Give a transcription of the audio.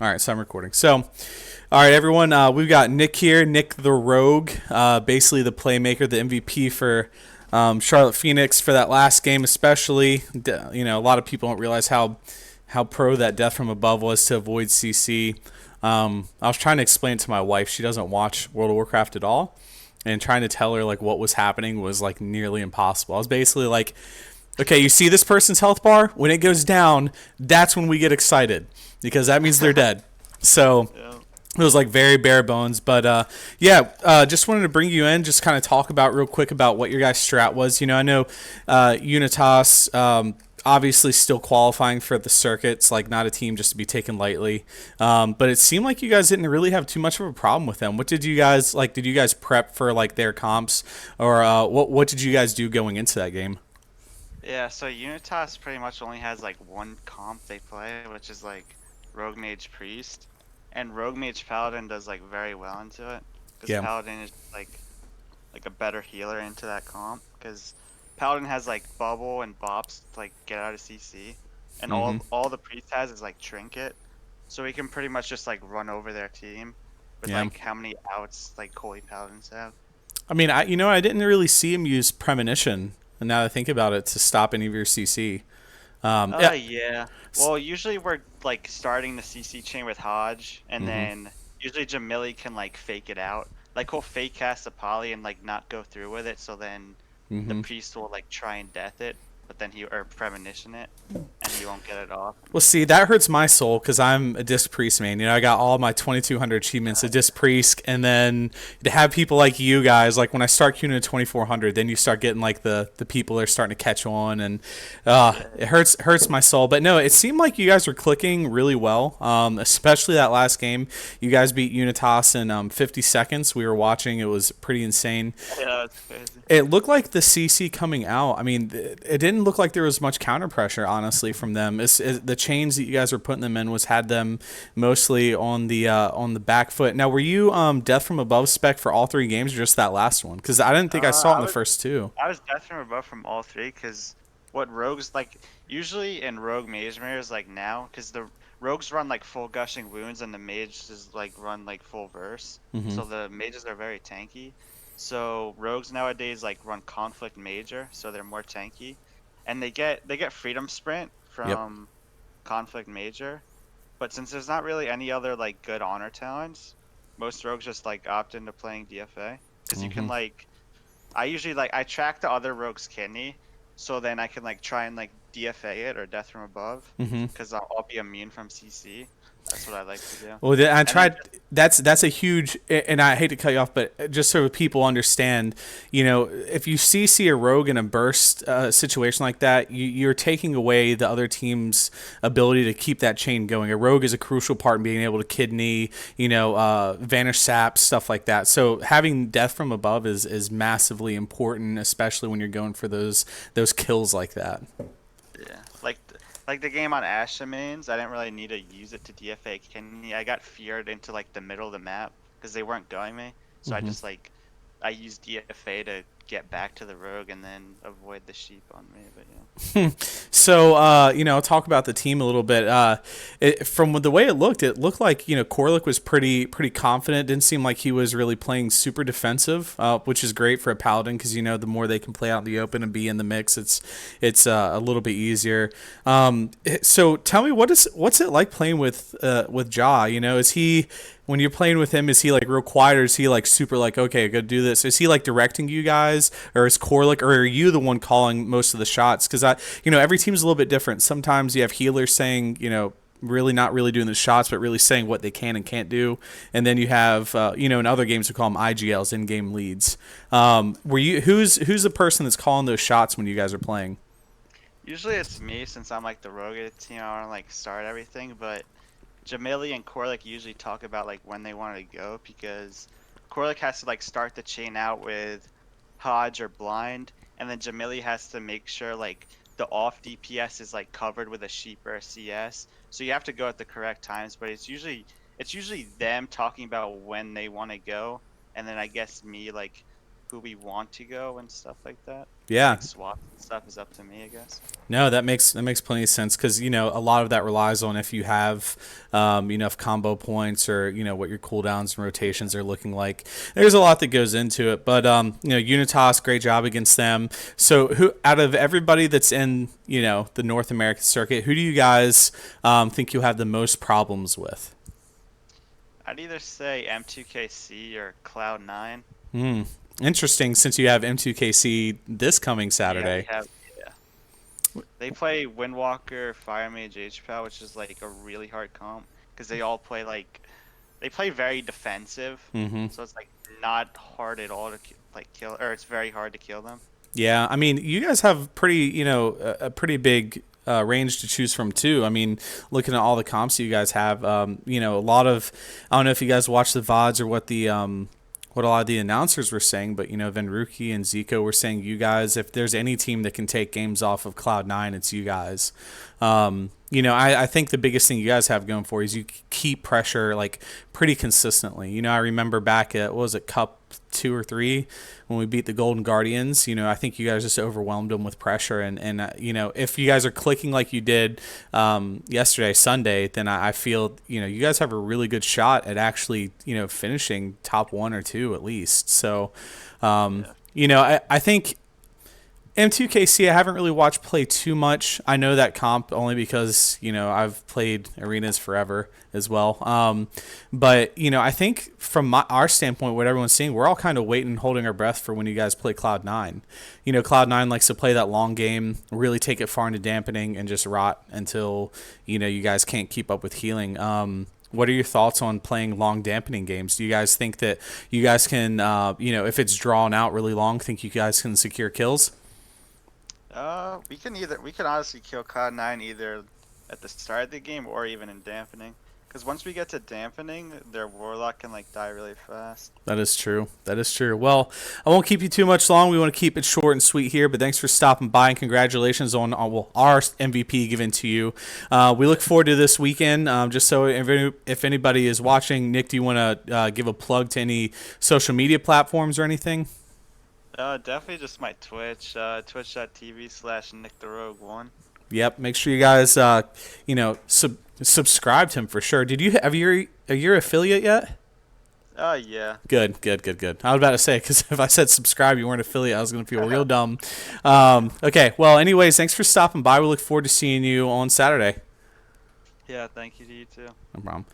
All right, so I'm recording. So, all right, everyone, we've got Nick here, NickTheRogue, basically the playmaker, the MVP for Charlotte Phoenix for that last game, especially. You know, a lot of people don't realize how pro that death from above was to avoid CC. I was trying to explain it to my wife. She doesn't watch World of Warcraft at all, and trying to tell her like what was happening was like nearly impossible. I was basically like, okay, you see this person's health bar? When it goes down, that's when we get excited because that means they're dead. So Yeah. it was like very bare bones. But yeah, just wanted to bring you in, just kind of talk about real quick about what your guys' strat was. You know, I know Unitas. Obviously, still qualifying for the circuits, like not a team just to be taken lightly. But it seemed like you guys didn't really have too much of a problem with them. What did you guys like? Did you guys prep for like their comps, or what did you guys do going into that game? Yeah, so Unitas pretty much only has like one comp they play, which is like Rogue Mage Priest. And Rogue Mage Paladin does like very well into it. Because Yeah. Paladin is like a better healer into that comp. Because Paladin has like bubble and bops to like get out of CC. And Mm-hmm. all the priest has is like trinket. So he can pretty much just like run over their team with Yeah. like how many outs like Holy Paladins have. I mean, I didn't really see him use premonition. And now that I think about it, to stop any of your CC. Yeah. Yeah. Well, usually we're like starting the CC chain with Hodge, and Mm-hmm. then usually Jamili can like fake it out. Like he'll fake cast a poly and like not go through with it, so then the Mm-hmm. priest will like try and death it, but then he or premonition it, and he won't get it off. Well, see, that hurts my soul because I'm a disc priest main. You know, I got all my 2200 achievements a disc priest, and then to have people like you guys, like when I start queuing at 2400, then you start getting like the people are starting to catch on, and Yeah. it hurts my soul. But no, it seemed like you guys were clicking really well, especially that last game. You guys beat Unitas in 50 seconds. We were watching; it was pretty insane. Yeah, it's crazy. It looked like the CC coming out. I mean, it didn't look like there was much counter pressure, honestly, from them. The chains that you guys were putting them in was had them mostly on the back foot. Now, were you death from above spec for all three games, or just that last one? Because I didn't think I saw it I in the was first two. I was death from above from all three because what rogues like usually in rogue mage mirrors like now because the rogues run like full gushing wounds and the mages like run like full verse, Mm-hmm. so the mages are very tanky. So rogues nowadays like run conflict major, so they're more tanky, and they get freedom sprint Yep. from conflict major. But since there's not really any other like good honor talents, most rogues just like opt into playing DFA because you Mm-hmm. can like I usually like I track the other rogue's kidney, so then I can like try and like DFA it or death from above, Mm-hmm. because I'll be immune from CC. That's what I like to do. Well, I And then tried. That's a huge, and I hate to cut you off, but just so people understand, you know, if you see a rogue in a burst situation like that, you're taking away the other team's ability to keep that chain going. A rogue is a crucial part in being able to kidney, you know, vanish sap, stuff like that. So having death from above is massively important, especially when you're going for those kills like that. yeah, like the game on Asha mains, I didn't really need to use it to DFA kidney. I got feared into like the middle of the map because they weren't going me, so I Mm-hmm. just like I used DFA to get back to the rogue and then avoid the sheep on me. But yeah. So, you know, talk about the team a little bit. From the way it looked like, you know, Corlick was pretty confident. Didn't seem like he was really playing super defensive, which is great for a paladin because you know the more they can play out in the open and be in the mix, it's a little bit easier. So, tell me what's it like playing with Ja? You know, is he when you're playing with him, is he like real quiet or is he like super like, okay, go do this? Is he like directing you guys or is Corlick or are you the one calling most of the shots? Because you know, every team's a little bit different. Sometimes you have healers saying, you know, really not really doing the shots, but really saying what they can and can't do. And then you have, you know, in other games we call them IGLs, in-game leads. Were you who's the person that's calling those shots when you guys are playing? Usually it's me since I'm like the rogue of the team. I want to like start everything, but Jamili and Corlick usually talk about like when they want to go because Corlick has to like start the chain out with Hodge or Blind, and then Jamili has to make sure like the off DPS is like covered with a sheep or a CS. So you have to go at the correct times, but it's usually them talking about when they want to go, and then I guess me like who we want to go and stuff like that. Yeah. Like swap and stuff is up to me, I guess. No, that makes plenty of sense because a lot of that relies on if you have enough combo points or what your cooldowns and rotations are looking like. There's a lot that goes into it, but Unitas, great job against them. So who out of everybody that's in the North American circuit, who do you guys think you'll have the most problems with? I'd either say M2KC or Cloud9. Hmm. Interesting, since you have M2KC this coming Yeah, we Saturday. have. Yeah. They play Windwalker, Fire Mage, H-Pow, which is like a really hard comp because they all play they play very defensive, Hmm. so it's like not hard at all to kill, or it's very hard to kill them. Yeah, I mean, you guys have a pretty big range to choose from too. I mean, looking at all the comps you guys have, a lot of, I don't know if you guys watch the VODs or what a lot of the announcers were saying, but Venruki and Zico were saying you guys, if there's any team that can take games off of Cloud9, it's you guys. I think the biggest thing you guys have going for you is you keep pressure like pretty consistently. I remember back at what was it, Cup 2 or 3 when we beat the Golden Guardians. I think you guys just overwhelmed them with pressure, and if you guys are clicking like you did yesterday, Sunday, then I feel you guys have a really good shot at actually finishing top 1 or 2 at least. So Yeah. I think M2KC, I haven't really watched play too much. I know that comp only because, I've played arenas forever as well. But, I think from our standpoint, what everyone's seeing, we're all kind of waiting, holding our breath for when you guys play Cloud9. Cloud9 likes to play that long game, really take it far into dampening and just rot until, you guys can't keep up with healing. What are your thoughts on playing long dampening games? Do you guys think that you guys can, if it's drawn out really long, think you guys can secure kills? We can honestly kill Cloud9 either at the start of the game or even in dampening. Because once we get to dampening, their Warlock can die really fast. That is true. That is true. Well, I won't keep you too much long. We want to keep it short and sweet here, but thanks for stopping by and congratulations on our MVP given to you. We look forward to this weekend. Just so if anybody is watching, Nick, do you want to give a plug to any social media platforms or anything? Definitely just my Twitch, twitch.tv/NickTheRogue1. Yep. Make sure you guys, subscribe to him for sure. Have you are you your affiliate yet? Yeah. Good, good, good, good. I was about to say, because if I said subscribe, you weren't affiliate, I was going to feel real dumb. Okay, well, anyways, thanks for stopping by. We look forward to seeing you on Saturday. Yeah, thank you to you too. No problem.